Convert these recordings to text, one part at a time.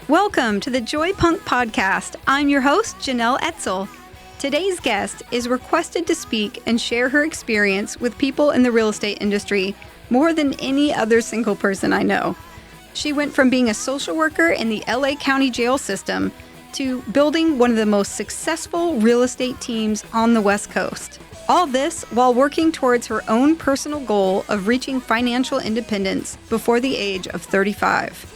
Welcome to the Joy Punk Podcast. I'm your host, Jenelle Etzel. Today's guest is requested to speak and share her experience with people in the real estate industry more than any other single person I know. She went from being a social worker in the LA County jail system to building one of the most successful real estate teams on the West Coast. All this while working towards her own personal goal of reaching financial independence before the age of 35.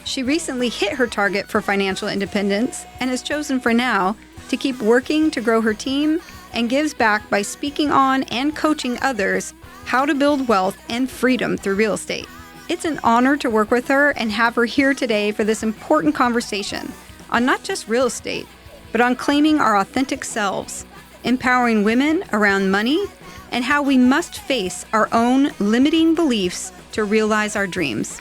She recently hit her target for financial independence and has chosen for now to keep working to grow her team and gives back by speaking on and coaching others how to build wealth and freedom through real estate. It's an honor to work with her and have her here today for this important conversation on not just real estate, but on claiming our authentic selves, empowering women around money, and how we must face our own limiting beliefs to realize our dreams.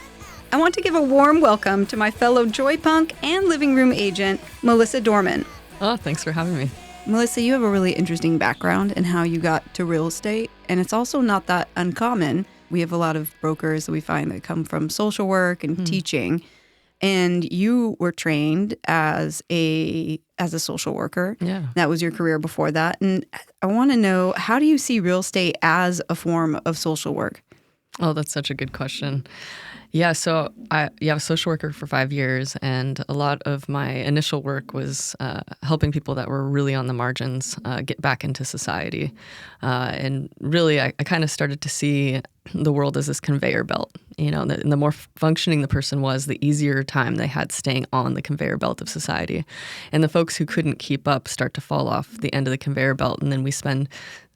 I want to give a warm welcome to my fellow Joy Punk and living room agent, Melissa Dorman. Oh, thanks for having me. Melissa, you have a really interesting background in how you got to real estate, and it's also not that uncommon. We have a lot of brokers that we find that come from social work and teaching, and you were trained as a social worker. Yeah. That was your career before that, and I want to know, how do you see real estate as a form of social work? Oh, that's such a good question. Yeah, so I was a social worker for 5 years, and a lot of my initial work was helping people that were really on the margins get back into society. And really, I kind of started to see the world as this conveyor belt. You know, and the more functioning the person was, the easier time they had staying on the conveyor belt of society. And the folks who couldn't keep up start to fall off the end of the conveyor belt, and then we spend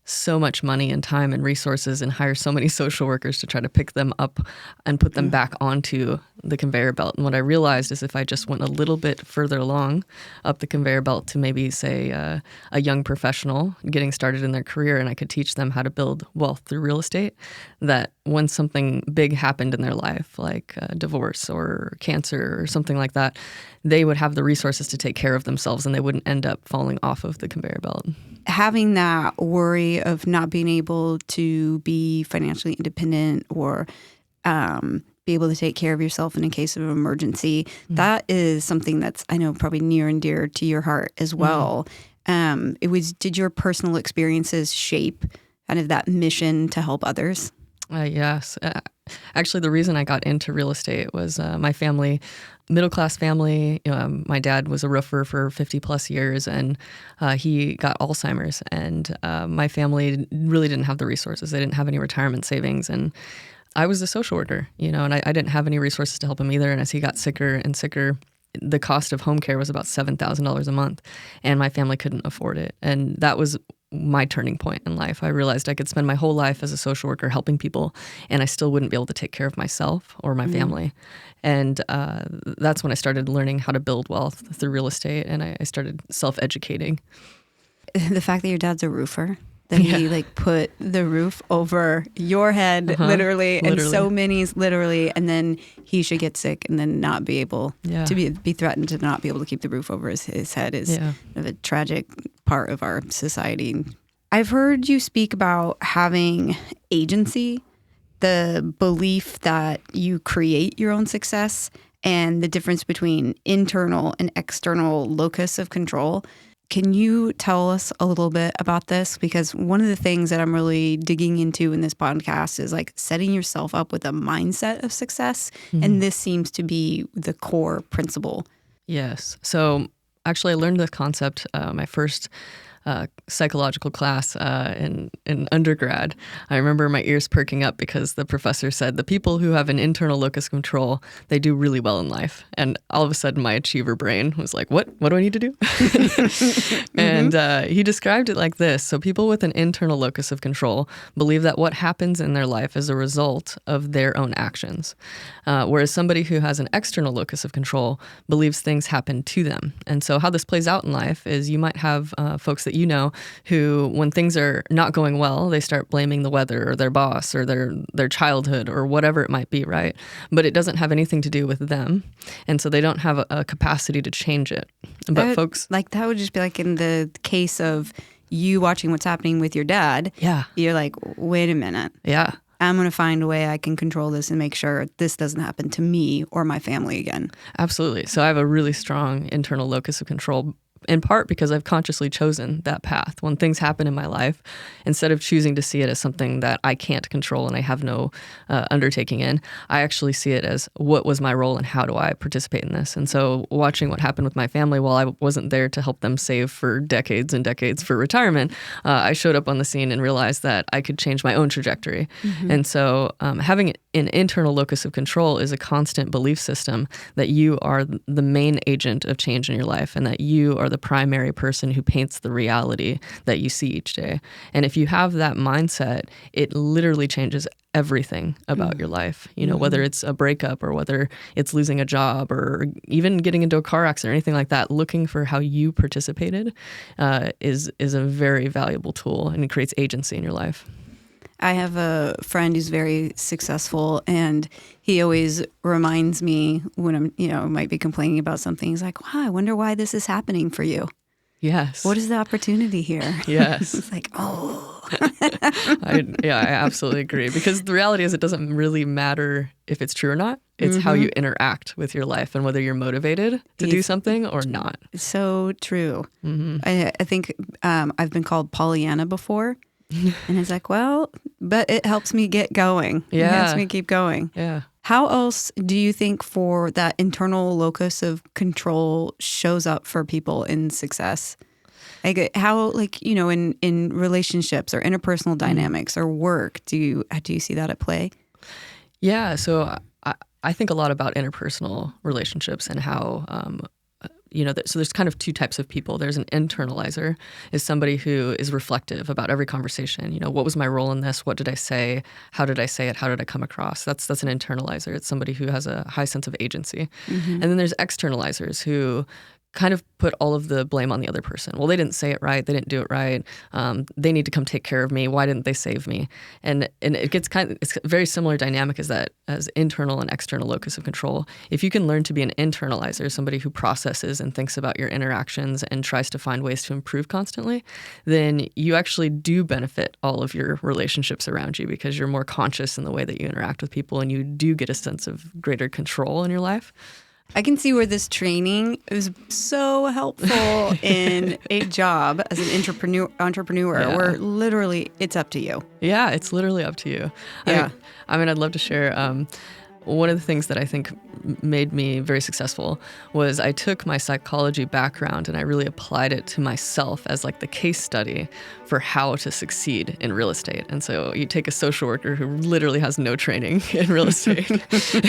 so much money and time and resources and hire so many social workers to try to pick them up and put them back onto the conveyor belt. And what I realized is if I just went a little bit further along up the conveyor belt to maybe, say, a young professional getting started in their career, and I could teach them how to build wealth through real estate, that when something big happened in their life, like divorce or cancer or something like that, they would have the resources to take care of themselves and they wouldn't end up falling off of the conveyor belt. Having that worry of not being able to be financially independent or be able to take care of yourself in a case of emergency, that is something that's, I know, probably near and dear to your heart as well. Did your personal experiences shape kind of that mission to help others? Yes. Actually, the reason I got into real estate was my family, middle-class family. My dad was a roofer for 50 plus years, and he got Alzheimer's. And my family really didn't have the resources. They didn't have any retirement savings. And I was a social worker, and I didn't have any resources to help him either. And as he got sicker and sicker, the cost of home care was about $7,000 a month, and my family couldn't afford it. And that was my turning point in life. I realized I could spend my whole life as a social worker helping people, and I still wouldn't be able to take care of myself or my family. And that's when I started learning how to build wealth through real estate, and I started self-educating. The fact that your dad's a roofer, that he put the roof over your head, literally, and so many's literally, and then he should get sick and then not be able to be threatened to not be able to keep the roof over his head is a tragic part of our society. I've heard you speak about having agency, the belief that you create your own success, and the difference between internal and external locus of control. Can you tell us a little bit about this? Because one of the things that I'm really digging into in this podcast is setting yourself up with a mindset of success. And this seems to be the core principle. Yes. So actually, I learned this concept my first psychological class in undergrad. I remember my ears perking up because the professor said the people who have an internal locus of control, they do really well in life. And all of a sudden my achiever brain was like, what do I need to do? And he described it like this. So people with an internal locus of control believe that what happens in their life is a result of their own actions. Whereas somebody who has an external locus of control believes things happen to them. And so how this plays out in life is you might have folks that who, when things are not going well, they start blaming the weather or their boss or their childhood or whatever it might be, right? But it doesn't have anything to do with them. And so they don't have a capacity to change it. But folks... that would just be in the case of you watching what's happening with your dad. Yeah. You're like, wait a minute. Yeah. I'm going to find a way I can control this and make sure this doesn't happen to me or my family again. Absolutely. So I have a really strong internal locus of control, in part because I've consciously chosen that path. When things happen in my life, instead of choosing to see it as something that I can't control and I have no undertaking in, I actually see it as what was my role and how do I participate in this? And so watching what happened with my family, while I wasn't there to help them save for decades and decades for retirement, I showed up on the scene and realized that I could change my own trajectory. And so having an internal locus of control is a constant belief system that you are the main agent of change in your life and that you are the primary person who paints the reality that you see each day. And if you have that mindset, it literally changes everything about your life, whether it's a breakup or whether it's losing a job or even getting into a car accident or anything like that. Looking for how you participated is a very valuable tool, and it creates agency in your life. I have a friend who's very successful, and he always reminds me when I'm, might be complaining about something. He's like, wow, I wonder why this is happening for you. Yes. What is the opportunity here? Yes. It's like, oh. I absolutely agree. Because the reality is it doesn't really matter if it's true or not. It's how you interact with your life and whether you're motivated to do something or not. So true. I think I've been called Pollyanna before. And it's like, well, but it helps me get going. Yeah. It helps me keep going. Yeah. How else do you think for that internal locus of control shows up for people in success? Like how, in relationships or interpersonal dynamics or work, do you see that at play? Yeah. So I think a lot about interpersonal relationships and how so there's kind of two types of people. There's an internalizer, is somebody who is reflective about every conversation. What was my role in this? What did I say? How did I say it? How did I come across? That's an internalizer. It's somebody who has a high sense of agency. And then there's externalizers who kind of put all of the blame on the other person. Well, they didn't say it right. They didn't do it right. They need to come take care of me. Why didn't they save me? And it gets it's a very similar dynamic as internal and external locus of control. If you can learn to be an internalizer, somebody who processes and thinks about your interactions and tries to find ways to improve constantly, then you actually do benefit all of your relationships around you because you're more conscious in the way that you interact with people and you do get a sense of greater control in your life. I can see where this training is so helpful in a job as an entrepreneur where literally it's up to you. Yeah, it's literally up to you. Yeah. I mean, I'd love to share one of the things that I think made me very successful was I took my psychology background and I really applied it to myself as like the case study for how to succeed in real estate. And so you take a social worker who literally has no training in real estate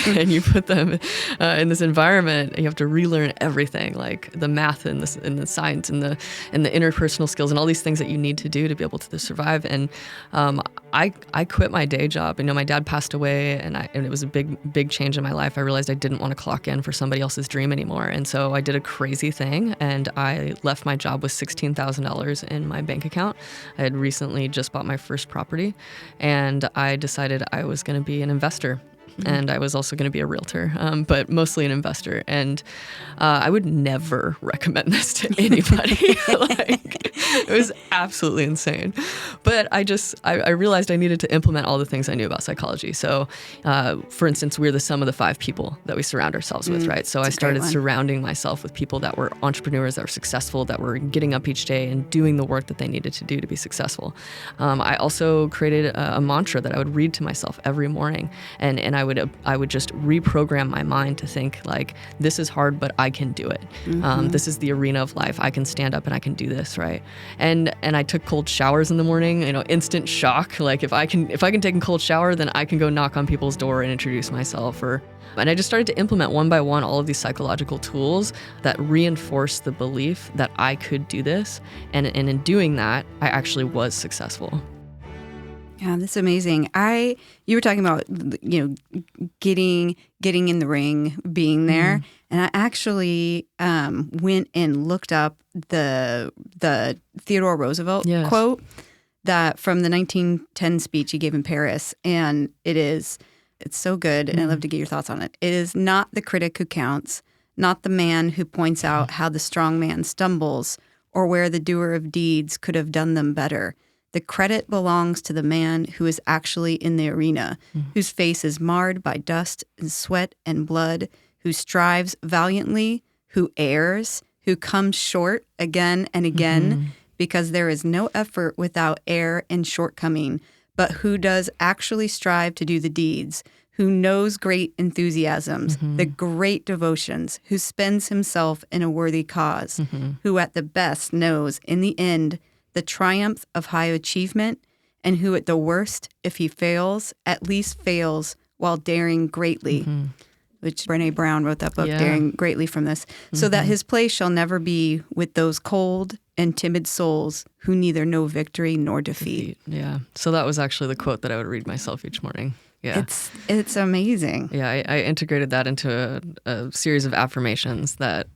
and you put them in this environment and you have to relearn everything, like the math and the science and the interpersonal skills and all these things that you need to do to be able to survive. And I quit my day job. My dad passed away and it was a big change in my life. I realized I didn't want to clock in for somebody else's dream anymore. And so I did a crazy thing and I left my job with $16,000 in my bank account. I had recently just bought my first property and I decided I was going to be an investor. And I was also going to be a realtor, but mostly an investor. And I would never recommend this to anybody. It was absolutely insane. But I realized I needed to implement all the things I knew about psychology. So, for instance, we're the sum of the 5 people that we surround ourselves with, right? So I started surrounding myself with people that were entrepreneurs, that were successful, that were getting up each day and doing the work that they needed to do to be successful. I also created a mantra that I would read to myself every morning. And I would just reprogram my mind to think like, this is hard, but I can do it. This is the arena of life. I can stand up and I can do this, right? And I took cold showers in the morning, instant shock. Like if I can take a cold shower, then I can go knock on people's door and introduce myself. And I just started to implement one by one all of these psychological tools that reinforce the belief that I could do this. And in doing that, I actually was successful. Yeah, that's amazing. You were talking about, getting in the ring, being there. And I actually went and looked up the Theodore Roosevelt quote that from the 1910 speech he gave in Paris. And it's so good. And I'd love to get your thoughts on it. It is not the critic who counts, not the man who points out how the strong man stumbles or where the doer of deeds could have done them better. The credit belongs to the man who is actually in the arena, whose face is marred by dust and sweat and blood, who strives valiantly, who errs, who comes short again and again, because there is no effort without error and shortcoming, but who does actually strive to do the deeds, who knows great enthusiasms, the great devotions, who spends himself in a worthy cause, who at the best knows in the end the triumph of high achievement, and who at the worst, if he fails, at least fails while daring greatly, which Brené Brown wrote that book, Daring Greatly, from this, so that his place shall never be with those cold and timid souls who neither know victory nor defeat. Yeah. So that was actually the quote that I would read myself each morning. Yeah. It's amazing. Yeah, I integrated that into a series of affirmations that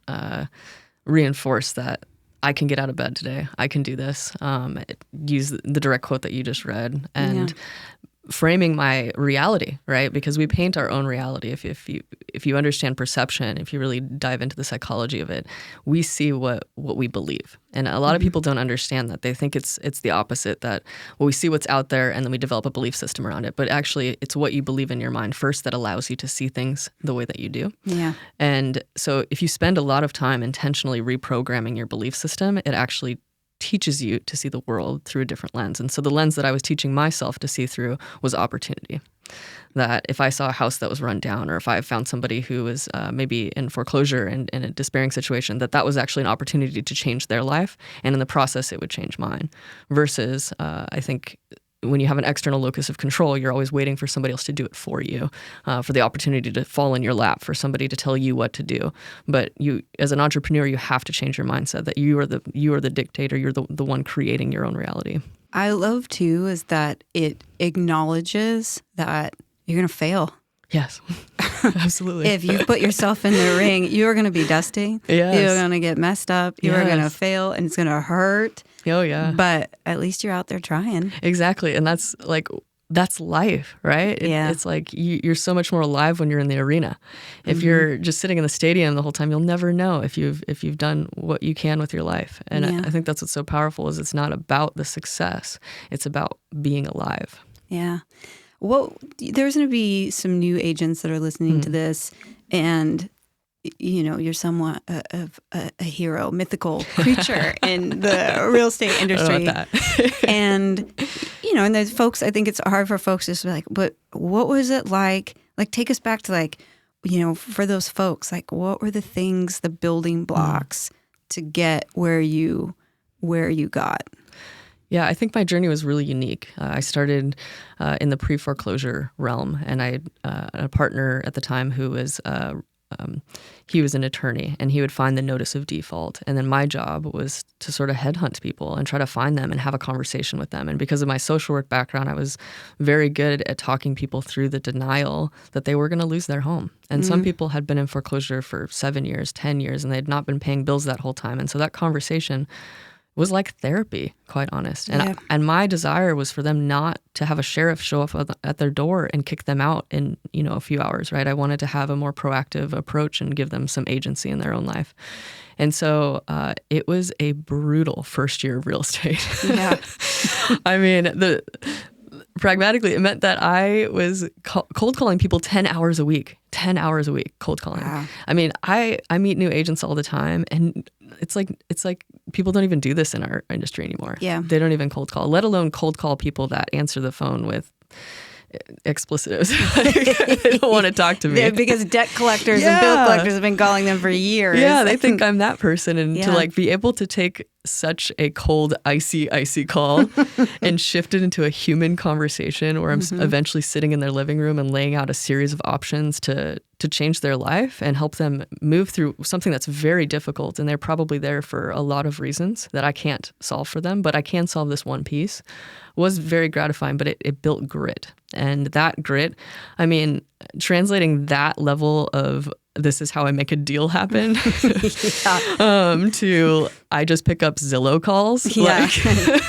reinforce that I can get out of bed today. I can do this. Use the direct quote that you just read, and framing my reality, right? Because we paint our own reality. If you understand perception, if you really dive into the psychology of it, we see what we believe. And a lot of people don't understand that. They think it's the opposite, that we see what's out there and then we develop a belief system around it. But actually, it's what you believe in your mind first that allows you to see things the way that you do. Yeah. And so if you spend a lot of time intentionally reprogramming your belief system, it actually teaches you to see the world through a different lens. And so the lens that I was teaching myself to see through was opportunity. That if I saw a house that was run down, or if I found somebody who was maybe in foreclosure and in a despairing situation, that was actually an opportunity to change their life. And in the process, it would change mine. Versus, I think, when you have an external locus of control, you're always waiting for somebody else to do it for you, for the opportunity to fall in your lap, for somebody to tell you what to do. But you, as an entrepreneur, you have to change your mindset that you are the dictator. You're the one creating your own reality. I love too is that it acknowledges that you're going to fail. Yes, absolutely. If you put yourself in the ring, you're going to be dusty. Yes. You're going to get messed up. You're going to fail, and it's going to hurt. Oh, yeah. But at least you're out there trying. Exactly. And that's life, right? It's like you're so much more alive when you're in the arena. If you're just sitting in the stadium the whole time, you'll never know if you've done what you can with your life. And I think that's what's so powerful is it's not about the success. It's about being alive. Yeah. Well, there's going to be some new agents that are listening to this, and you're somewhat of a hero, mythical creature in the real estate industry. I don't know about that. And and there's folks. I think it's hard for folks to be like, but what was it like? Like, take us back to for those folks, like, what were the things, the building blocks to get where you got? Yeah, I think my journey was really unique. I started in the pre-foreclosure realm, and I had a partner at the time who was he was an attorney, and he would find the notice of default. And then my job was to sort of headhunt people and try to find them and have a conversation with them. And because of my social work background, I was very good at talking people through the denial that they were going to lose their home. And some people had been in foreclosure for 7 years, 10 years, and they had not been paying bills that whole time. And so that conversation was like therapy, quite honest. And and my desire was for them not to have a sheriff show up at their door and kick them out in a few hours, right? I wanted to have a more proactive approach and give them some agency in their own life. And so it was a brutal first year of real estate. Yeah. I mean, pragmatically, it meant that I was cold calling people 10 hours a week. 10 hours a week cold calling. Wow. I mean, I meet new agents all the time, and it's like people don't even do this in our industry anymore. Yeah. They don't even cold call, let alone cold call people that answer the phone with explicitives. They don't want to talk to me. Yeah, because debt collectors and bill collectors have been calling them for years. Yeah, they think I'm that person. And to be able to take such a cold, icy call and shift it into a human conversation where I'm eventually sitting in their living room and laying out a series of options to change their life and help them move through something that's very difficult. And they're probably there for a lot of reasons that I can't solve for them, but I can solve this one piece, was very gratifying, but it built grit. And that grit, I mean, translating that level of this is how I make a deal happen to I just pick up Zillow calls. Yeah.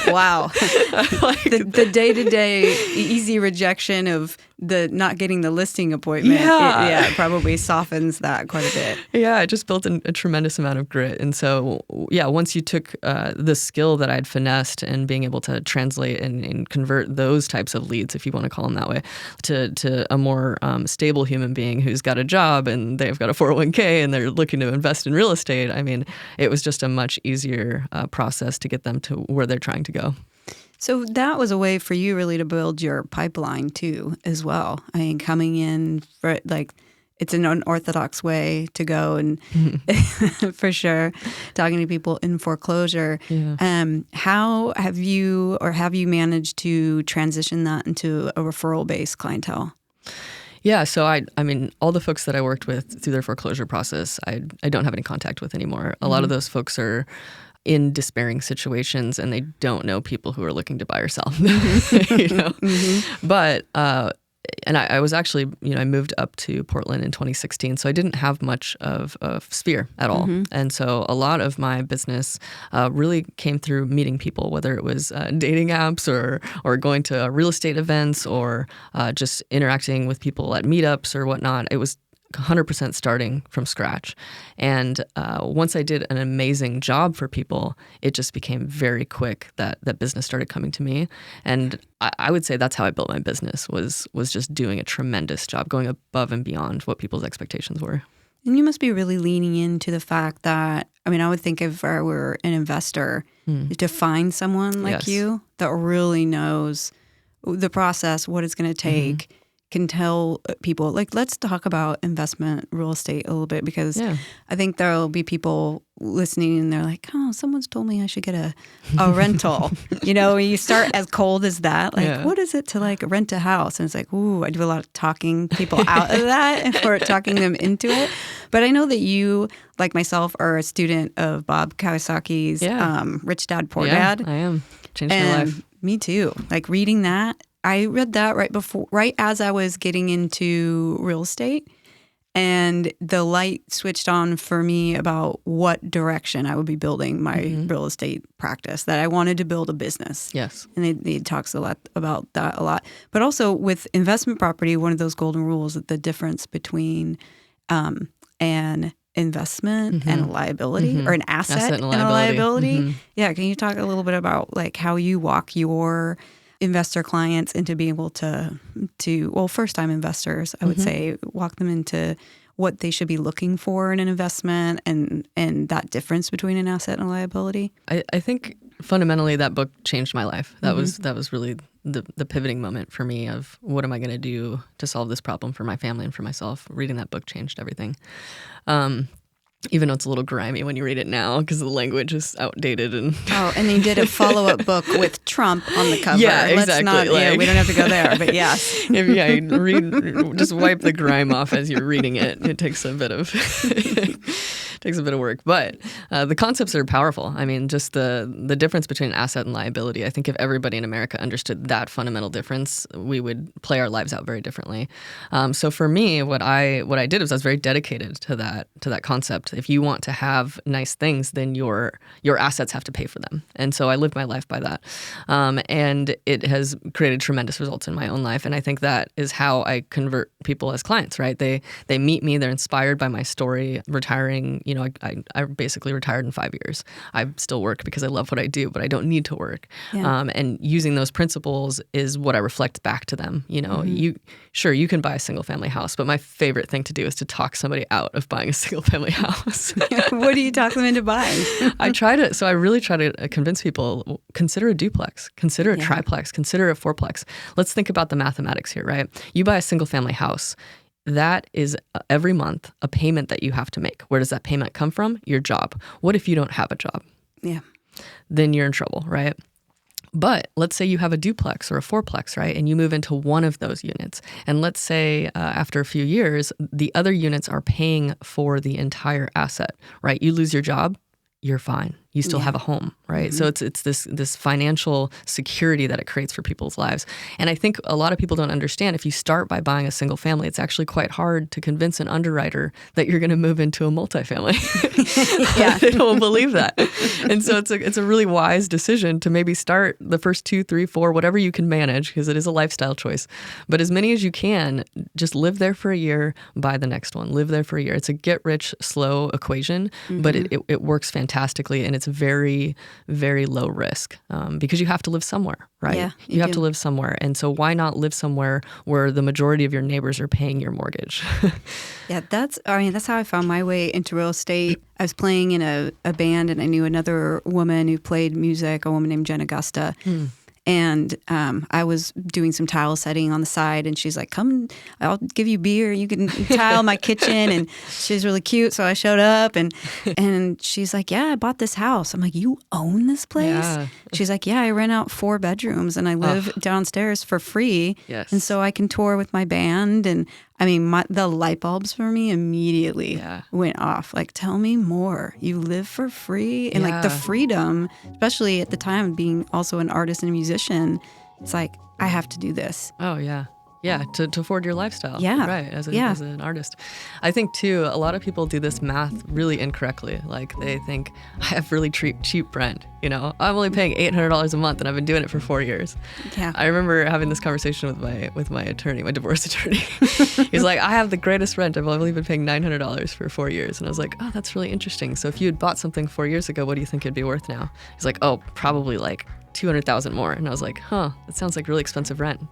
Wow. The day-to-day easy rejection of the not getting the listing appointment, it probably softens that quite a bit. Yeah, it just built a tremendous amount of grit. And so, once you took the skill that I'd finessed and being able to translate and convert those types of leads, if you want to call them that way, to a more stable human being who's got a job and they've got a 401k and they're looking to invest in real estate, I mean, it was just a much easier process to get them to where they're trying to go. So that was a way for you really to build your pipeline too, as well. I mean, coming in for it's an unorthodox way to go, and for sure, talking to people in foreclosure. Yeah. How have you managed to transition that into a referral-based clientele? Yeah, so I mean, all the folks that I worked with through their foreclosure process, I don't have any contact with anymore. A lot of those folks are in despairing situations and they don't know people who are looking to buy or sell. But and I was actually, I moved up to Portland in 2016, so I didn't have much of a sphere at all. And so a lot of my business really came through meeting people, whether it was dating apps or going to real estate events or just interacting with people at meetups or whatnot. It was 100% starting from scratch. And once I did an amazing job for people, it just became very quick that business started coming to me. And I would say that's how I built my business, was just doing a tremendous job, going above and beyond what people's expectations were. And you must be really leaning into the fact that, I mean, I would think if I were an investor, to find someone like you that really knows the process, what it's going to take, can tell people, let's talk about investment real estate a little bit, because I think there'll be people listening and they're like, oh, someone's told me I should get a rental. You start as cold as that. What is it to rent a house? And it's like, ooh, I do a lot of talking people out of that or talking them into it. But I know that you, like myself, are a student of Bob Kiyosaki's Rich Dad, Poor Dad. I am. Changed my life. Me too. Reading that, I read that right as I was getting into real estate, and the light switched on for me about what direction I would be building my real estate practice, that I wanted to build a business. Yes. And he talks a lot about that a lot. But also with investment property, one of those golden rules, the difference between an investment and a liability, or an asset and a liability. Yeah. Can you talk a little bit about how you walk your investor clients into being able to first-time investors, I would say, walk them into what they should be looking for in an investment and that difference between an asset and a liability? I think fundamentally that book changed my life. That was really the pivoting moment for me of what am I going to do to solve this problem for my family and for myself. Reading that book changed everything. Even though it's a little grimy when you read it now because the language is outdated. And they did a follow-up book with Trump on the cover. Yeah, exactly. We don't have to go there, but yes. Just wipe the grime off as you're reading it. It takes a bit of work. But the concepts are powerful. I mean, just the difference between asset and liability. I think if everybody in America understood that fundamental difference, we would play our lives out very differently. So for me, what I did was I was very dedicated to that concept. If you want to have nice things, then your assets have to pay for them. And so I lived my life by that. And it has created tremendous results in my own life. And I think that is how I convert people as clients, right? They meet me, they're inspired by my story. Retiring, I basically retired in 5 years. I still work because I love what I do, but I don't need to work. Yeah. And using those principles is what I reflect back to them. You can buy a single family house, but my favorite thing to do is to talk somebody out of buying a single family house. What do you talk them into buying? I really try to convince people, consider a duplex, consider a triplex, consider a fourplex. Let's think about the mathematics here, right? You buy a single family house. That is every month a payment that you have to make. Where does that payment come from? Your job. What if you don't have a job? Yeah. Then you're in trouble, right? But let's say you have a duplex or a fourplex, right? And you move into one of those units. And let's say after a few years, the other units are paying for the entire asset, right? You lose your job, you're fine. you still have a home, right? So it's this financial security that it creates for people's lives. And I think a lot of people don't understand, if you start by buying a single family, it's actually quite hard to convince an underwriter that you're going to move into a multifamily. They don't believe that. And so it's a really wise decision to maybe start the first 2, 3, 4, whatever you can manage, because it is a lifestyle choice. But as many as you can, just live there for a year, buy the next one, live there for a year. It's a get rich slow equation, but it works fantastically, and it's very, very low risk because you have to live somewhere, right? Yeah, you have to live somewhere. And so why not live somewhere where the majority of your neighbors are paying your mortgage? Yeah, that's how I found my way into real estate. I was playing in a band, and I knew another woman who played music, a woman named Jen Augusta. And I was doing some tile setting on the side, and she's like, "Come, I'll give you beer. You can tile my kitchen." And she's really cute, so I showed up, and she's like, "Yeah, I bought this house." I'm like, "You own this place?" Yeah. She's like, "Yeah, I rent out 4 bedrooms, and I live downstairs for free, Yes. and so I can tour with my band." And I mean, the light bulbs for me immediately went off. Like, tell me more. You live for free, and like the freedom, especially at the time being also an artist and a musician. It's like, I have to do this. Oh, yeah. Yeah, to afford your lifestyle. Yeah. Right, as an artist. I think, too, a lot of people do this math really incorrectly. Like, they think, I have really cheap rent. You know, I'm only paying $800 a month, and I've been doing it for 4 years. Yeah. I remember having this conversation with my attorney, my divorce attorney. He's like, I have the greatest rent. I've only been paying $900 for 4 years. And I was like, oh, that's really interesting. So if you had bought something 4 years ago, what do you think it'd be worth now? He's like, oh, probably like 200,000 more. And I was like, huh, that sounds like really expensive rent.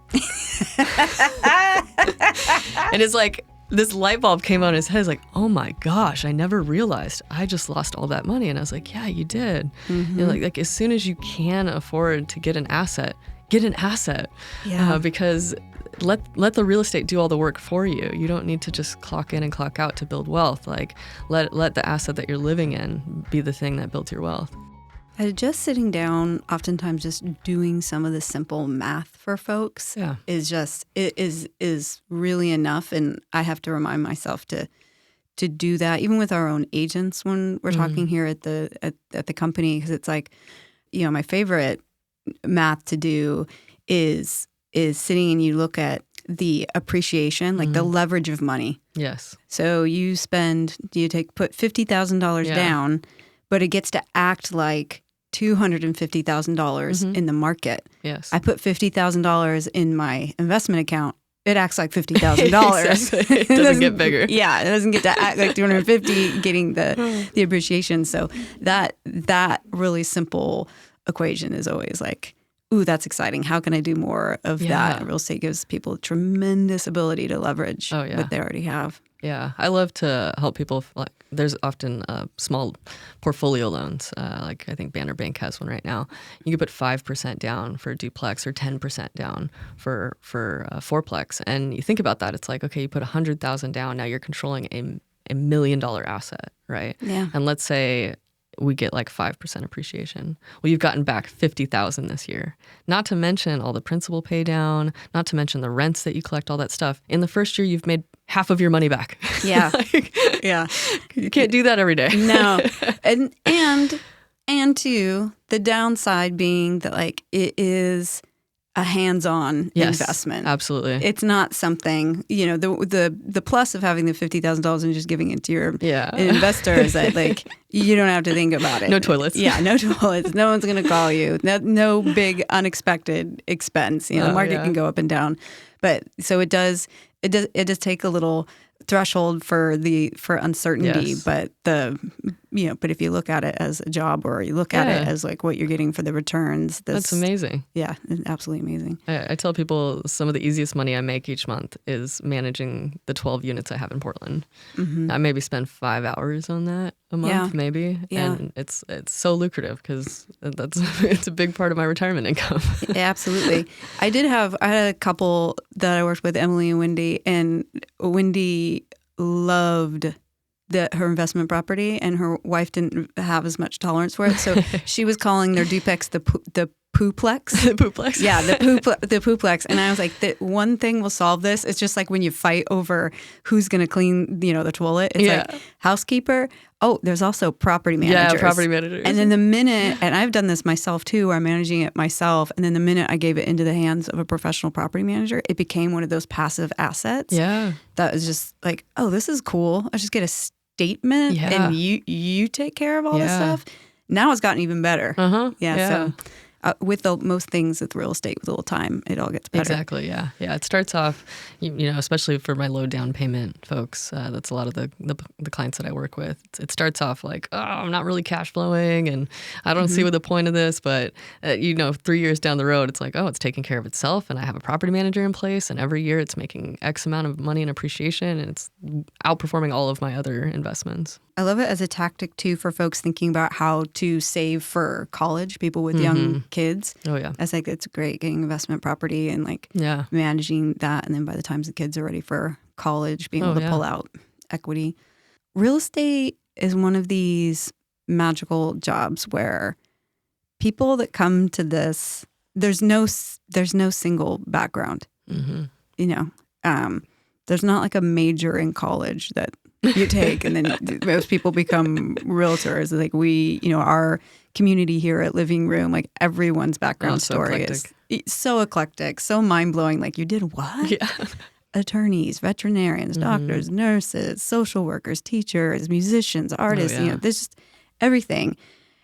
And it's like, this light bulb came on his head. It's like, oh my gosh, I never realized I just lost all that money. And I was like, yeah, you did. You know, like as soon as you can afford to get an asset, get an asset. Because let the real estate do all the work for you. You don't need to just clock in and clock out to build wealth. Like let the asset that you're living in be the thing that builds your wealth. Just sitting down, oftentimes just doing some of the simple math for folks is really enough. And I have to remind myself to do that, even with our own agents when we're talking here at the company, because it's like, you know, my favorite math to do is sitting and you look at the appreciation, like the leverage of money. Yes. So put $50,000 down, but it gets to act like $250,000 in the market. Yes. I put $50,000 in my investment account. It acts like $50,000. Exactly. It doesn't get bigger. Yeah, it doesn't get to act like 250 getting the appreciation. So that really simple equation is always like, ooh, that's exciting. How can I do more of that? Real estate gives people tremendous ability to leverage what they already have. Yeah, I love to help people. Like, there's often small portfolio loans. Like I think Banner Bank has one right now. You can put 5% down for a duplex or 10% down for a fourplex. And you think about that, it's like, okay, you put $100,000 down. Now you're controlling a $1 million asset, right? Yeah. And let's say we get like 5% appreciation. Well, you've gotten back $50,000 this year. Not to mention all the principal pay down, not to mention the rents that you collect, all that stuff. In the first year, you've made half of your money back. Yeah. You can't do that every day. No. And too, the downside being that like it is a hands-on investment. Absolutely. It's not something, you know, the plus of having the $50,000 and just giving it to your investor is that like you don't have to think about it. No toilets. Yeah, no toilets. No one's going to call you. No big unexpected expense. You know, the market can go up and down. But so it does take a little threshold for uncertainty, but but if you look at it as a job or you look at it as like what you're getting for the returns, that's amazing. Yeah, absolutely amazing. I tell people some of the easiest money I make each month is managing the 12 units I have in Portland. I maybe spend 5 hours on that a month, maybe, and it's so lucrative because it's a big part of my retirement income. Absolutely. I had a couple that I worked with, Emily and Wendy, and Wendy loved her investment property, and her wife didn't have as much tolerance for it. So she was calling their duplex the pooplex. The pooplex. Yeah, the pooplex. And I was like, the one thing will solve this. It's just like when you fight over who's going to clean, the toilet. It's like housekeeper. Oh, there's also property managers. Yeah, property managers. And then the minute, and I've done this myself too, where I'm managing it myself. And then the minute I gave it into the hands of a professional property manager, it became one of those passive assets. Yeah. That was just like, oh, this is cool. I just get a statement and you take care of all this stuff. Now it's gotten even better. So with most things with real estate, with a little time, it all gets better. Exactly. Yeah. It starts off, especially for my low down payment folks. That's a lot of the clients that I work with. It starts off like, oh, I'm not really cash flowing, and I don't see what the point of this. But 3 years down the road, it's like, oh, it's taking care of itself, and I have a property manager in place, and every year it's making X amount of money in appreciation, and it's outperforming all of my other investments. I love it as a tactic, too, for folks thinking about how to save for college, people with young kids. Oh, yeah. I was like, it's great getting investment property and managing that. And then by the time the kids are ready for college, being able to pull out equity. Real estate is one of these magical jobs where people that come to this, there's no single background. There's not like a major in college that you take and then most people become realtors. Like our community here at Living Room, like everyone's background story is so eclectic, so mind-blowing. Like, you did what? Yeah. Attorneys, veterinarians, doctors, nurses, social workers, teachers, musicians, artists, there's just everything.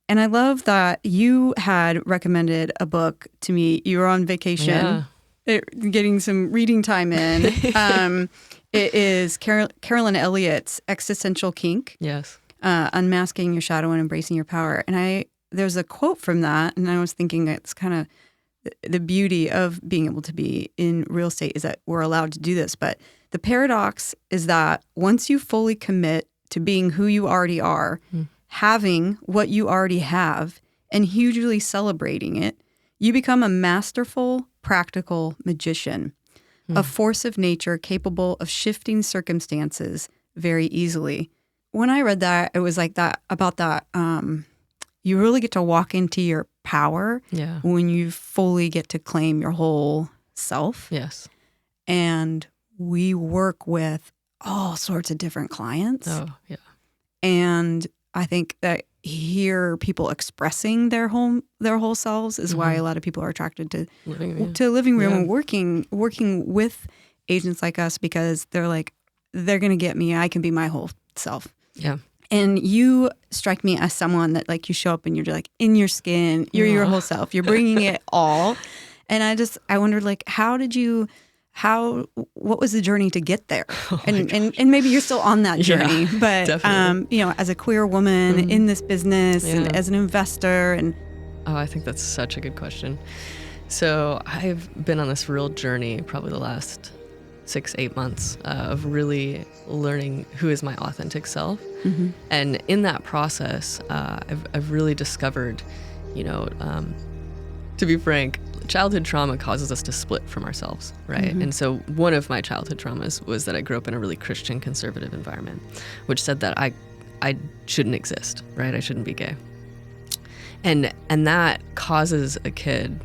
And I love that you had recommended a book to me. You were on vacation, getting some reading time in. It is Carolyn Elliott's Existential Kink. Yes. Unmasking Your Shadow and Embracing Your Power. And there's a quote from that, and I was thinking it's kind of the beauty of being able to be in real estate is that we're allowed to do this. But the paradox is that once you fully commit to being who you already are, having what you already have, and hugely celebrating it, you become a masterful, practical magician. A force of nature capable of shifting circumstances very easily. When I read that, it was like that, about that, you really get to walk into your power when you fully get to claim your whole self. Yes. And we work with all sorts of different clients. Oh, yeah. And I think that hear people expressing their whole selves is why a lot of people are attracted to Living Room and working with agents like us, because they're like, they're going to get me. I can be my whole self. Yeah. And you strike me as someone that, like, you show up and you're like in your skin, you're your whole self, you're bringing it all. And I wondered, like, what was the journey to get there? And maybe you're still on that journey, but as a queer woman in this business and as an investor I think that's such a good question. So I've been on this real journey probably the last 6-8 months of really learning who is my authentic self. And in that process, I've really discovered, to be frank, childhood trauma causes us to split from ourselves, right? And so one of my childhood traumas was that I grew up in a really Christian conservative environment, which said that I shouldn't exist, right? I shouldn't be gay. And that causes a kid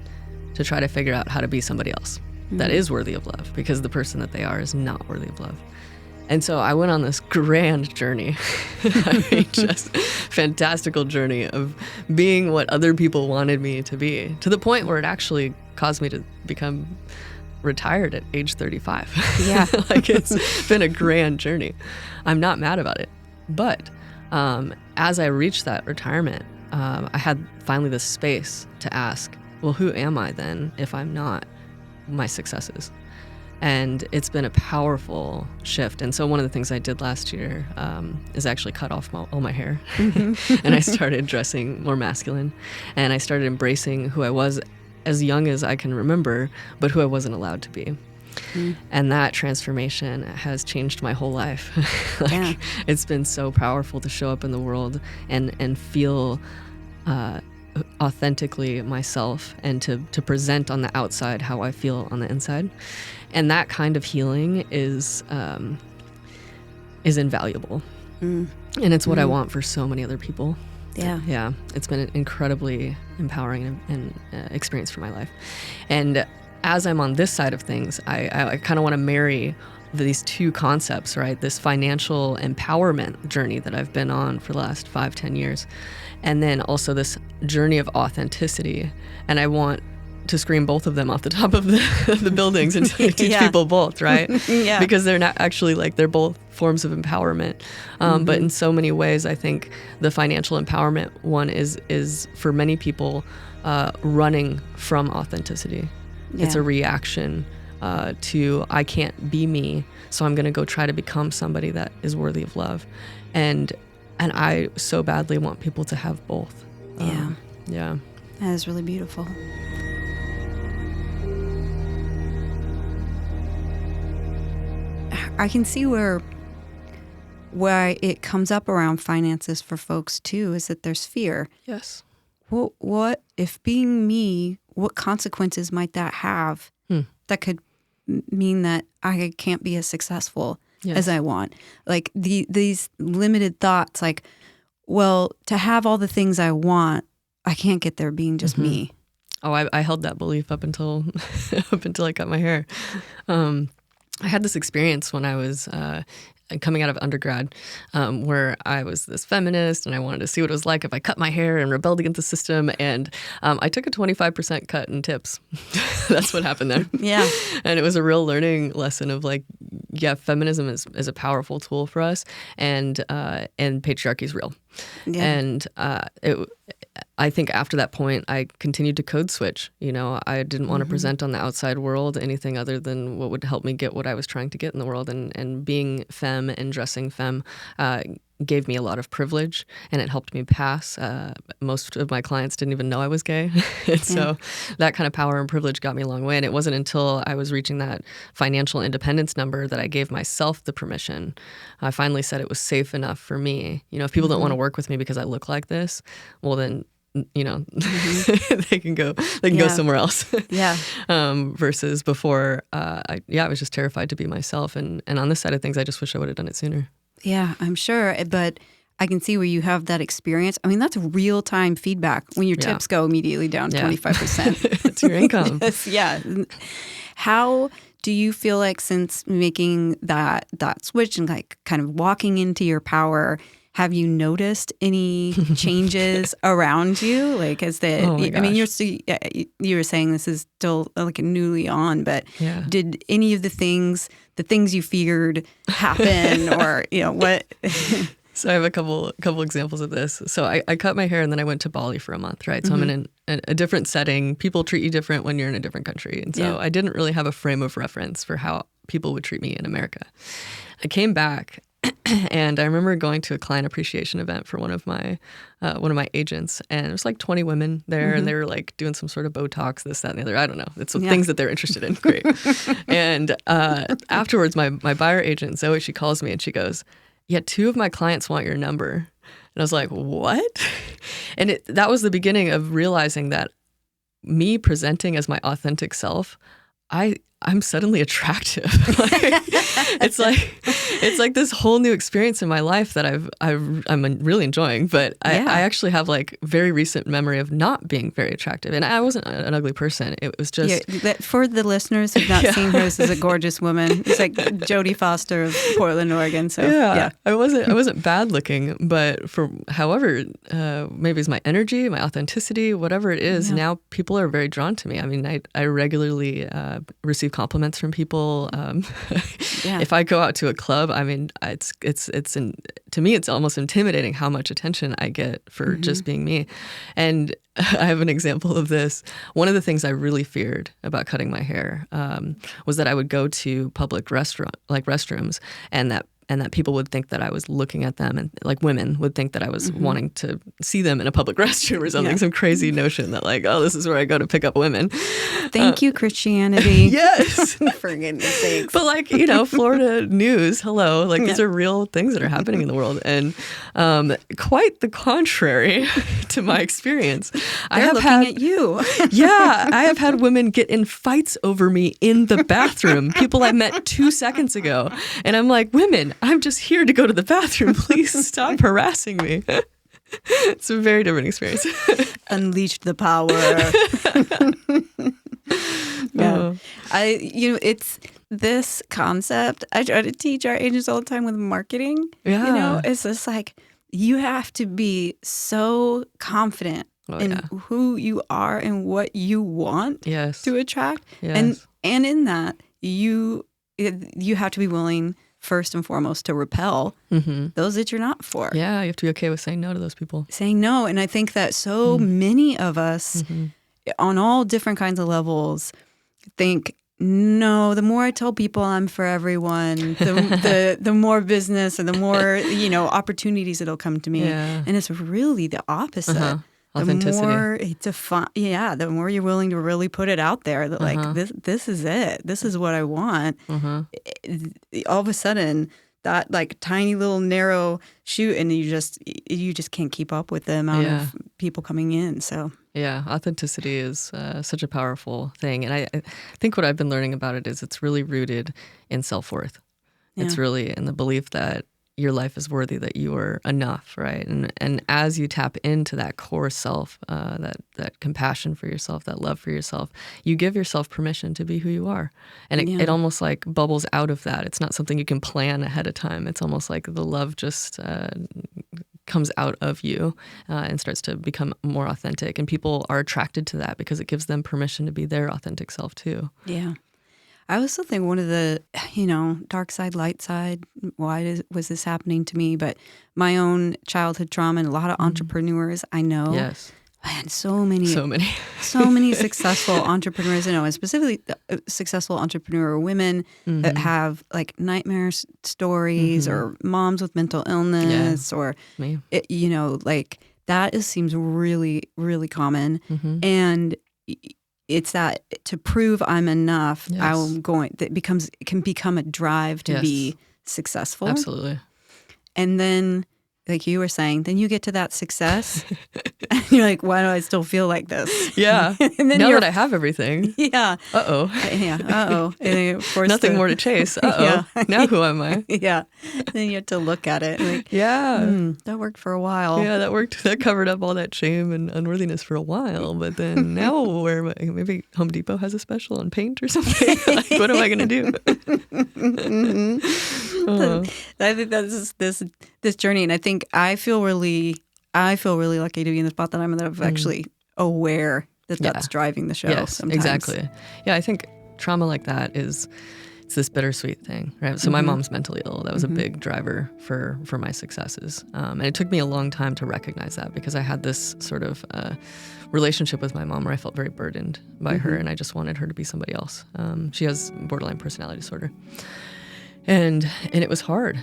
to try to figure out how to be somebody else that is worthy of love, because the person that they are is not worthy of love. And so I went on this grand journey, just fantastical journey of being what other people wanted me to be, to the point where it actually caused me to become retired at age 35. Yeah. Like, it's been a grand journey. I'm not mad about it. But as I reached that retirement, I had finally this space to ask, well, who am I then if I'm not my successes? And it's been a powerful shift. And so one of the things I did last year is actually cut off all my hair. And I started dressing more masculine. And I started embracing who I was as young as I can remember, but who I wasn't allowed to be. And that transformation has changed my whole life. It's been so powerful to show up in the world and feel authentically myself, and to present on the outside how I feel on the inside. And that kind of healing is invaluable. And it's what I want for so many other people. Yeah, it's been an incredibly empowering and experience for my life. And as I'm on this side of things, I kind of want to marry these two concepts, right? This financial empowerment journey that I've been on for the last 5-10 years, and then also this journey of authenticity. And I want to scream both of them off the top of the buildings and teach people both, right? Because they're not actually like, they're both forms of empowerment. But in so many ways, I think the financial empowerment one is for many people running from authenticity. It's a reaction to, I can't be me, so I'm going to go try to become somebody that is worthy of love. And I so badly want people to have both. Yeah. That is really beautiful. I can see where it comes up around finances for folks too, is that there's fear. Yes. Well, what if being me, what consequences might that have that could mean that I can't be as successful as I want? Like these limited thoughts, like, well, to have all the things I want, I can't get there being just me. Oh, I held that belief up until I cut my hair. I had this experience when I was coming out of undergrad where I was this feminist and I wanted to see what it was like if I cut my hair and rebelled against the system. And I took a 25% cut in tips. That's what happened there. Yeah. And it was a real learning lesson of like, feminism is a powerful tool for us, and patriarchy is real. Yeah. And I think after that point, I continued to code switch. You know, I didn't want to present on the outside world anything other than what would help me get what I was trying to get in the world. And being femme and dressing femme gave me a lot of privilege, and it helped me pass. Most of my clients didn't even know I was gay. And so that kind of power and privilege got me a long way. And it wasn't until I was reaching that financial independence number that I gave myself the permission. I finally said it was safe enough for me. You know, if people don't want to work with me because I look like this, well then, you know, they can go somewhere else. Versus before, I was just terrified to be myself. And on this side of things, I just wish I would have done it sooner. Yeah, I'm sure. But I can see where you have that experience. I mean, that's real-time feedback when your tips go immediately down 25%. It's your income. Yeah. How do you feel like, since making that switch and like kind of walking into your power, have you noticed any changes around you? Like, I mean, you were saying this is still like a newly on, but did any of the things you feared happen, or, you know, what? So I have a couple examples of this. So I cut my hair and then I went to Bali for a month, right? So I'm in a different setting. People treat you different when you're in a different country. And so I didn't really have a frame of reference for how people would treat me in America. I came back and I remember going to a client appreciation event for one of my agents, and there was like 20 women there, and they were like doing some sort of Botox, this, that, and the other. I don't know. It's things that they're interested in. Great. And afterwards, my buyer agent, Zoe, she calls me and she goes, "Yeah, 2 of my clients want your number." And I was like, "What?" And that was the beginning of realizing that me presenting as my authentic self, I'm suddenly attractive. It's like this whole new experience in my life that I'm really enjoying. But I actually have like very recent memory of not being very attractive, and I wasn't an ugly person. It was just for the listeners who've not seen her, this is a gorgeous woman. It's like Jodie Foster of Portland, Oregon. So I wasn't bad looking, but for however maybe it's my energy, my authenticity, whatever it is. Now people are very drawn to me. I mean, I regularly receive compliments from people. If I go out to a club, I mean, to me, it's almost intimidating how much attention I get for just being me. And I have an example of this. One of the things I really feared about cutting my hair was that I would go to public restrooms, and that people would think that I was looking at them, and like women would think that I was wanting to see them in a public restroom or something, some crazy notion that like, oh, this is where I go to pick up women. Thank you, Christianity. Yes. For goodness sakes. But like, you know, Florida news, hello, like these are real things that are happening in the world. And quite the contrary to my experience. They're looking at you. I have had women get in fights over me in the bathroom, people I met 2 seconds ago. And I'm like, women, I'm just here to go to the bathroom. Please stop harassing me. It's a very different experience. Unleashed the power. Yeah. It's this concept I try to teach our agents all the time with marketing. Yeah. It's just like you have to be so confident in who you are and what you want to attract. Yes. And in that, you have to be willing, first and foremost, to repel those that you're not for. Yeah, you have to be okay with saying no to those people. Saying no. And I think that so many of us on all different kinds of levels think, no, the more I tell people I'm for everyone, the more business or the more, opportunities that'll come to me. Yeah. And it's really the opposite. Authenticity. The more you're willing to really put it out there that like, this is it. This is what I want. All of a sudden, that like tiny little narrow chute, and you just can't keep up with the amount of people coming in. So yeah, authenticity is such a powerful thing. And I think what I've been learning about it is it's really rooted in self-worth. Yeah. It's really in the belief that your life is worthy, that you are enough, right? And as you tap into that core self, that compassion for yourself, that love for yourself, you give yourself permission to be who you are. And it almost like bubbles out of that. It's not something you can plan ahead of time. It's almost like the love just comes out of you and starts to become more authentic. And people are attracted to that because it gives them permission to be their authentic self too. Yeah. I also think one of the, dark side, light side, was this happening to me? But my own childhood trauma and a lot of entrepreneurs I know. Yes. Man, so many successful entrepreneurs I know, and specifically successful entrepreneur women that have like nightmare stories or moms with mental illness or, like that seems really, really common. And it's that to prove I'm enough, it can become a drive to be successful. Absolutely. And then, like you were saying, then you get to that success and you're like, why do I still feel like this? Yeah. And then now that I have everything. Yeah. Uh-oh. Yeah. Uh-oh. And of course nothing more to chase. Uh-oh. Yeah. Now who am I? Yeah. Then you have to look at it. And like, that worked for a while. Yeah, that worked. That covered up all that shame and unworthiness for a while. But then now where am I? Maybe Home Depot has a special on paint or something. Like, what am I going to do? I think that's this journey. And I think I feel really lucky to be in the spot that I'm in, that I'm actually aware that that's driving the show. Yes, sometimes. Exactly. Yeah, I think trauma like that it's this bittersweet thing, right? So my mom's mentally ill. That was a big driver for my successes. And it took me a long time to recognize that because I had this sort of relationship with my mom where I felt very burdened by her and I just wanted her to be somebody else. She has borderline personality disorder. And it was hard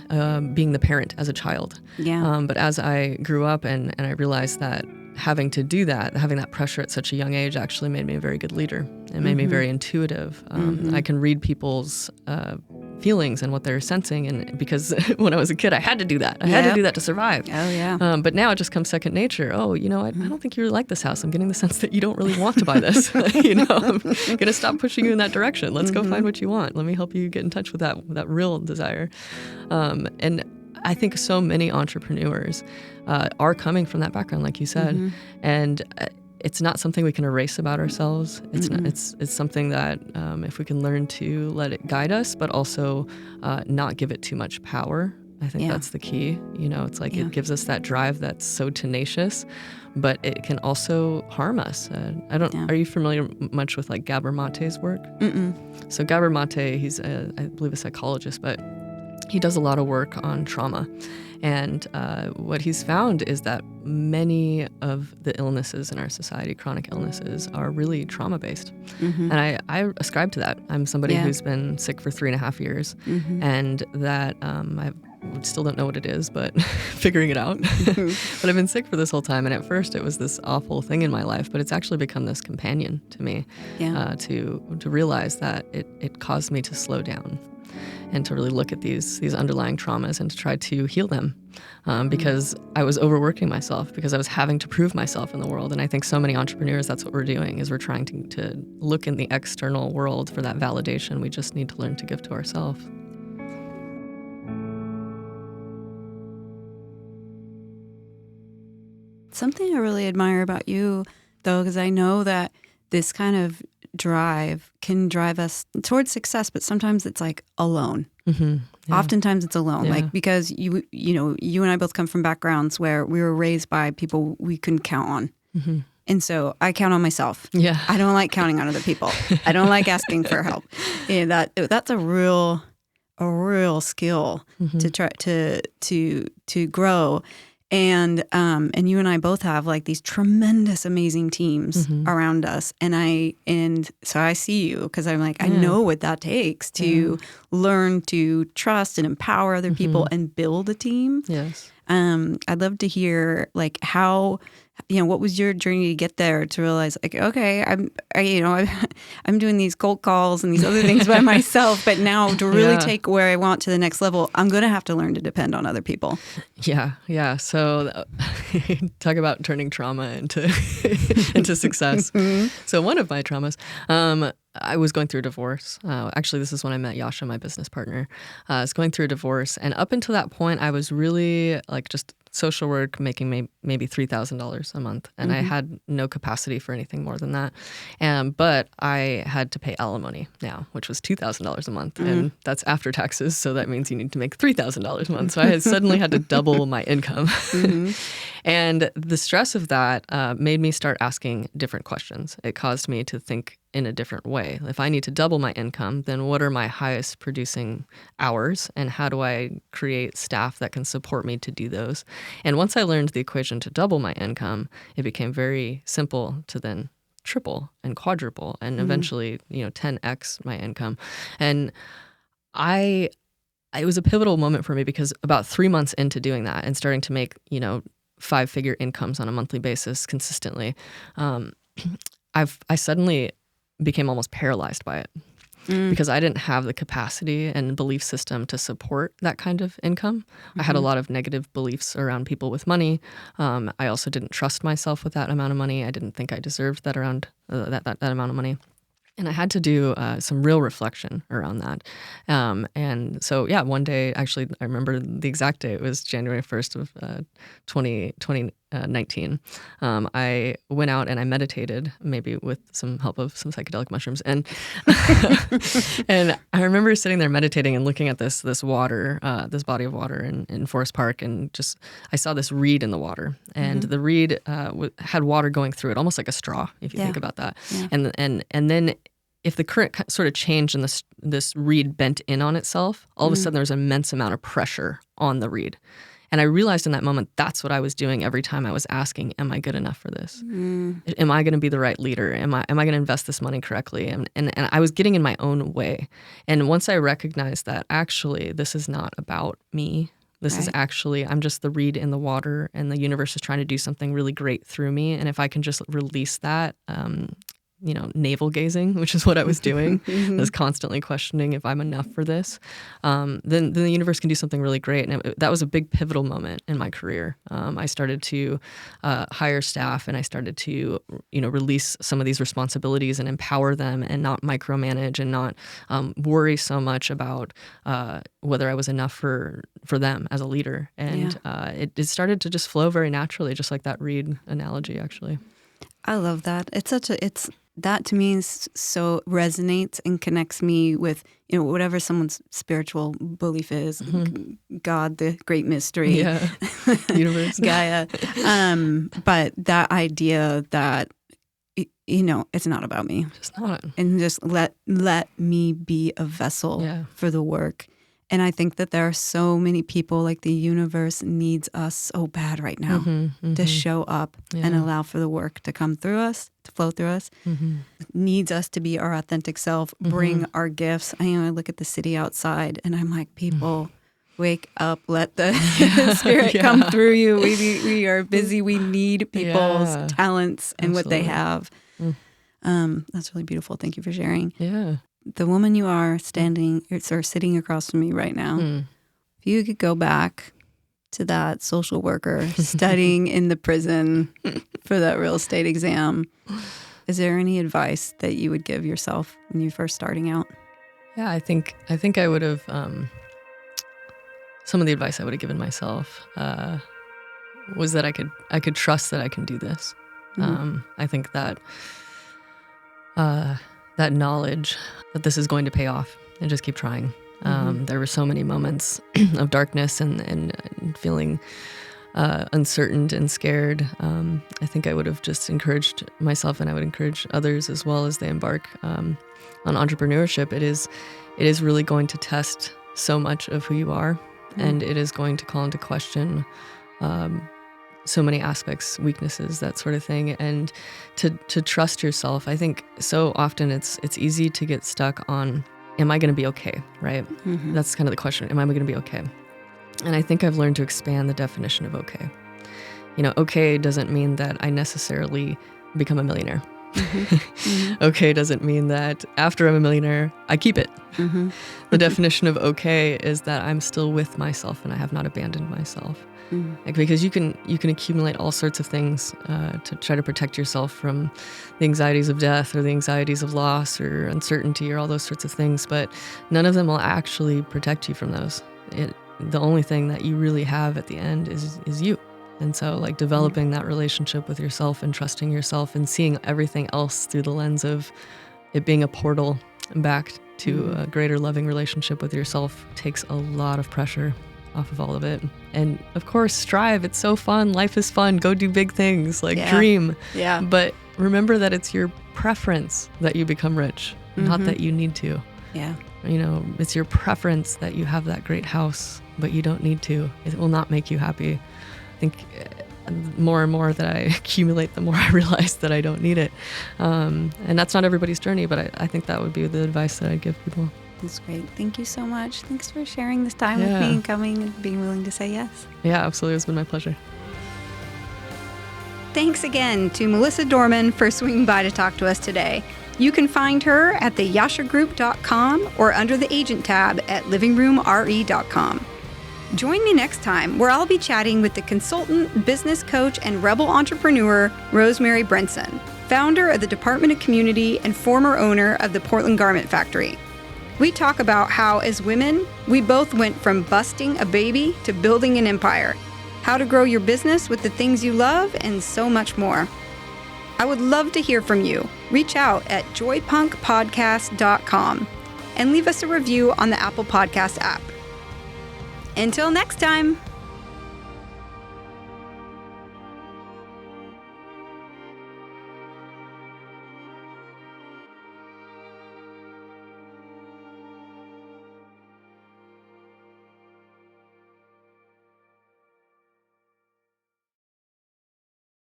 being the parent as a child. Yeah. But as I grew up and I realized that having to do that, having that pressure at such a young age actually made me a very good leader. It made me very intuitive. I can read people's feelings and what they're sensing. And because when I was a kid, I had to do that. I had to do that to survive. Oh, yeah. But now it just comes second nature. Oh, I don't think you really like this house. I'm getting the sense that you don't really want to buy this. I'm going to stop pushing you in that direction. Let's go find what you want. Let me help you get in touch with that real desire. And I think so many entrepreneurs are coming from that background, like you said. And it's not something we can erase about ourselves. It's something that if we can learn to let it guide us, but also not give it too much power. I think that's the key. It's like it gives us that drive that's so tenacious, but it can also harm us. Are you familiar much with like Gabor Mate's work? So Gabor Mate, he's I believe a psychologist, but he does a lot of work on trauma. And what he's found is that many of the illnesses in our society, chronic illnesses, are really trauma-based. And I ascribe to that. I'm somebody who's been sick for 3.5 years, and that I still don't know what it is, but figuring it out. But I've been sick for this whole time, and at first it was this awful thing in my life, but it's actually become this companion to me, to realize that it caused me to slow down and to really look at these underlying traumas and to try to heal them because I was overworking myself, because I was having to prove myself in the world. And I think so many entrepreneurs, that's what we're doing, is we're trying to look in the external world for that validation. We just need to learn to give to ourselves. Something I really admire about you, though, because I know that this kind of drive can drive us towards success, but sometimes it's like alone. Mm-hmm. Yeah. Oftentimes it's alone, Yeah. like because you and I both come from backgrounds where we were raised by people we couldn't count on. Mm-hmm. And so I count on myself. Yeah. I don't like counting on other people. I don't like asking for help. And that's a real skill to try to grow. And you and I both have like these tremendous, amazing teams around us. And so I see you because I'm like, I know what that takes to learn to trust and empower other people and build a team. Yes. I'd love to hear like how, what was your journey to get there to realize like, okay, I'm doing these cold calls and these other things by myself, but now to really take where I want to the next level, I'm going to have to learn to depend on other people. Yeah. Yeah. So talk about turning trauma into success. So one of my traumas, I was going through a divorce. Actually, this is when I met Yasha, my business partner. I was going through a divorce. And up until that point, I was really like just social work, making maybe $3,000 a month. And I had no capacity for anything more than that. But I had to pay alimony now, which was $2,000 a month. And that's after taxes. So that means you need to make $3,000 a month. So I had suddenly had to double my income. And the stress of that made me start asking different questions. It caused me to think in a different way. If I need to double my income, then what are my highest producing hours and how do I create staff that can support me to do those? And once I learned the equation to double my income, it became very simple to then triple and quadruple and eventually, 10x my income. And it was a pivotal moment for me because about 3 months into doing that and starting to make, 5-figure incomes on a monthly basis consistently, I suddenly became almost paralyzed by it because I didn't have the capacity and belief system to support that kind of income. I had a lot of negative beliefs around people with money. I also didn't trust myself with that amount of money. I didn't think I deserved that around that amount of money. And I had to do some real reflection around that. And so, one day, actually, I remember the exact day. It was January 1st of 2019. I went out and I meditated, maybe with some help of some psychedelic mushrooms. And and I remember sitting there meditating and looking at this water, this body of water in Forest Park. And just, I saw this reed in the water. And the reed had water going through it, almost like a straw, if you think about that. Yeah. And then if the current sort of changed and this reed bent in on itself, all of a sudden there was an immense amount of pressure on the reed. And I realized in that moment, that's what I was doing every time I was asking, am I good enough for this? Am I going to be the right leader? Am I going to invest this money correctly? And I was getting in my own way. And once I recognized that actually this is not about me, this is actually, I'm just the reed in the water and the universe is trying to do something really great through me. And if I can just release that, navel gazing, which is what I was doing. I was constantly questioning if I'm enough for this. Then the universe can do something really great. And that was a big pivotal moment in my career. I started to hire staff and I started to, release some of these responsibilities and empower them and not micromanage and not worry so much about whether I was enough for them as a leader. And it started to just flow very naturally, just like that reed analogy, actually. I love that. That to me so resonates and connects me with, whatever someone's spiritual belief is, God, the great mystery, universe, Gaia. But that idea that, it's not about me. It's not. And just let me be a vessel for the work. And I think that there are so many people, like the universe needs us so bad right now to show up and allow for the work to come through us, to flow through us. Needs us to be our authentic self, bring our gifts. I look at the city outside and I'm like, people, wake up, let the spirit come through you. We are busy. We need people's talents and what they have. That's really beautiful. Thank you for sharing. Yeah. The woman you are sitting across from me right now, if you could go back to that social worker studying in the prison for that real estate exam, is there any advice that you would give yourself when you first starting out? Yeah, I think I would have, some of the advice I would have given myself was that I could trust that I can do this. I think that that knowledge that this is going to pay off, and just keep trying. There were so many moments of darkness and feeling uncertain and scared. I think I would have just encouraged myself, and I would encourage others as well as they embark on entrepreneurship. It is really going to test so much of who you are, and it is going to call into question so many aspects, weaknesses, that sort of thing, and to trust yourself. I think so often it's easy to get stuck on, am I going to be okay, right? That's kind of the question. Am I going to be okay? And I think I've learned to expand the definition of okay. Okay doesn't mean that I necessarily become a millionaire. Okay doesn't mean that after I'm a millionaire, I keep it. The definition of okay is that I'm still with myself and I have not abandoned myself. Because you can accumulate all sorts of things to try to protect yourself from the anxieties of death or the anxieties of loss or uncertainty or all those sorts of things, but none of them will actually protect you from those. The only thing that you really have at the end is you. And so developing that relationship with yourself and trusting yourself and seeing everything else through the lens of it being a portal back to a greater loving relationship with yourself takes a lot of pressure off of all of it. And of course, strive. It's so fun. Life is fun. Go do big things, dream. Yeah. But remember that it's your preference that you become rich, not that you need to. Yeah. It's your preference that you have that great house, but you don't need to. It will not make you happy. I think more and more that I accumulate, the more I realize that I don't need it. And that's not everybody's journey, but I think that would be the advice that I'd give people. That's great. Thank you so much. Thanks for sharing this time with me and coming and being willing to say yes. Yeah, absolutely. It's been my pleasure. Thanks again to Melissa Dorman for swinging by to talk to us today. You can find her at theyashagroup.com or under the agent tab at livingroomre.com. Join me next time where I'll be chatting with the consultant, business coach, and rebel entrepreneur, Rosemary Brenson, founder of the Department of Community and former owner of the Portland Garment Factory. We talk about how, as women, we both went from busting a baby to building an empire, how to grow your business with the things you love, and so much more. I would love to hear from you. Reach out at joypunkpodcast.com and leave us a review on the Apple Podcast app. Until next time.